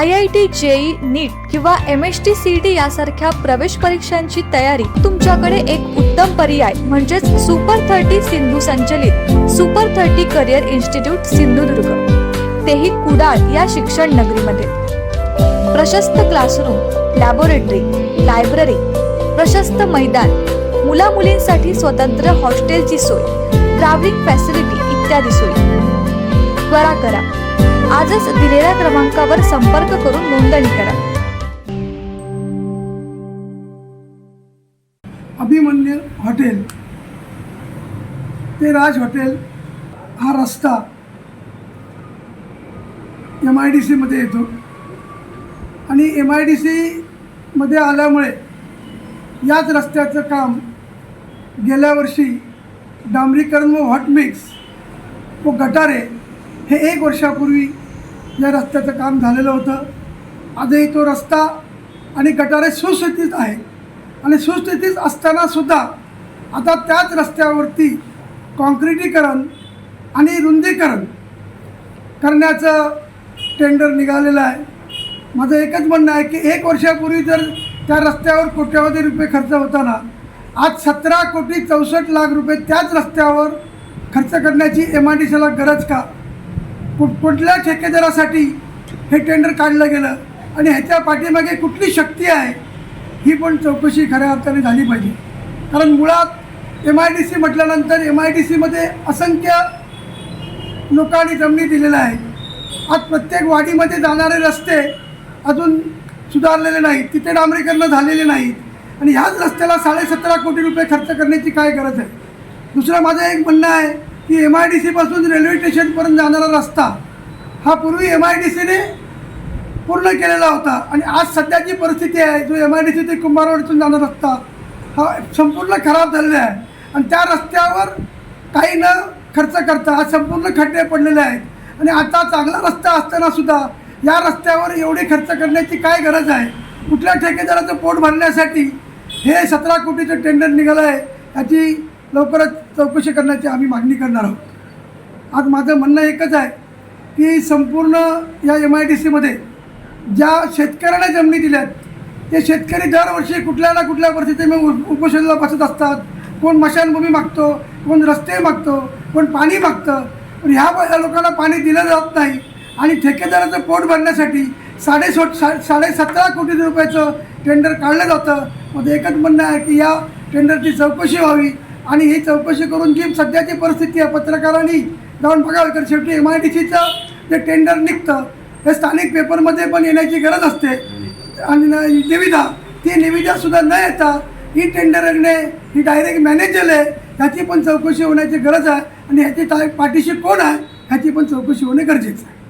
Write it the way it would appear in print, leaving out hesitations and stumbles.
IIT, JEE, नीट किंवा MST CET यासारख्या प्रवेश परीक्षांची तयारी तुमच्याकडे एक उत्तम पर्याय म्हणजेच सुपर 30 सिंधू संचलित सुपर 30 करिअर इन्स्टिट्यूट सिंधुदुर्ग, तेही कुडाळ या शिक्षण नगरीमध्ये. प्रशस्त क्लासरूम, लॅबोरेटरी, लायब्ररी, प्रशस्त मैदान, मुला मुलींसाठी स्वतंत्र हॉस्टेलची सोय, ट्रॅव्हलिंग फॅसिलिटी इत्यादी सोयी. त्वरा करा, आजच दिलेल्या क्रमांकावर संपर्क करून नोंदणी करा. अभिमन्यू हॉटेल ते राज हॉटेल हा रस्ता MIDC मध्ये येतो आणि MIDC मध्ये आल्यामुळे याच रस्त्याचं काम गेल्या वर्षी डांबरीकरण व हॉट मिक्स व गटारे हे 1 वर्षापूर्वी या रस्त्याचं काम झालेलं होतं. आजही तो रस्ता आणि गटारे सुस्थितीत आहे आणि सुस्थितीत असतानासुद्धा आता त्याच रस्त्यावरती काँक्रिटीकरण आणि रुंदीकरण करण्याचं टेंडर निघालेलं आहे. माझं एकच म्हणणं आहे की 1 वर्षापूर्वी जर त्या रस्त्यावर कोट्यावधी रुपये खर्च होताना आज 17,64,00,000 रुपये त्याच रस्त्यावर खर्च करण्याची MIDCला गरज का? कुठल्या ठेकेदारासाठी हे टेंडर काढलं गेलं आणि ह्याच्या पाठीमागे कुठली शक्ती आहे ही पण चौकशी खऱ्या अर्थाने झाली पाहिजे. कारण मुळात MIDC म्हटल्यानंतर MIDC मध्ये असंख्य लोकांनी जमिनी दिलेल्या आहेत. आज प्रत्येक वाडीमध्ये जाणारे रस्ते अजून सुधारलेले नाहीत, तिथे डांबरीकरण झालेले नाहीत आणि ह्याच रस्त्याला 17.5 कोटी रुपये खर्च करण्याची काय गरज आहे? दुसरं माझं एक म्हणणं आहे की MIDC पासून रेल्वे स्टेशनपर्यंत जाणारा रस्ता हा पूर्वी MIDCने पूर्ण केलेला होता आणि आज सध्याची परिस्थिती आहे जो MIDC ते कुंभारवाडीतून जाणारा रस्ता हा संपूर्ण खराब झालेला आहे आणि त्या रस्त्यावर काही न खर्च करता आज संपूर्ण खड्डे पडलेले आहेत आणि आता चांगला रस्ता असतानासुद्धा या रस्त्यावर एवढे खर्च करण्याची काय गरज आहे? कुठल्या ठेकेदाराचं पोट भरण्यासाठी हे 17 कोटीचं टेंडर निघालं आहे याची लवकरच चौकशी करण्याची आम्ही मागणी करणार आहोत. आज माझं म्हणणं एकच आहे की संपूर्ण या MIDCमध्ये ज्या शेतकऱ्यांना जमिनी दिल्यात ते शेतकरी दरवर्षी कुठल्या ना कुठल्या परिस्थितीमध्ये उपोषणाला बसत असतात. कोण स्मशानभूमी मागतो, कोण रस्ते मागतो, कोण पाणी मागतं. पण ह्या लोकांना पाणी दिलं जात नाही आणि ठेकेदाराचं पोट भरण्यासाठी 17.5 कोटी रुपयाचं टेंडर काढलं जातं. माझं एकच म्हणणं आहे की या टेंडरची चौकशी व्हावी आणि ही चौकशी करून जी सध्याची परिस्थिती आहे पत्रकारांनी जाऊन बघावी. तर शेवटी MIDCचं जे टेंडर निघतं हे स्थानिक पेपरमध्ये पण येण्याची गरज असते आणि निविदासुद्धा न येता ही टेंडरने ही डायरेक्ट मॅनेजर आहे ह्याची पण चौकशी होण्याची गरज आहे आणि ह्याची पाठीशी कोण आहे ह्याची पण चौकशी होणे गरजेचं आहे.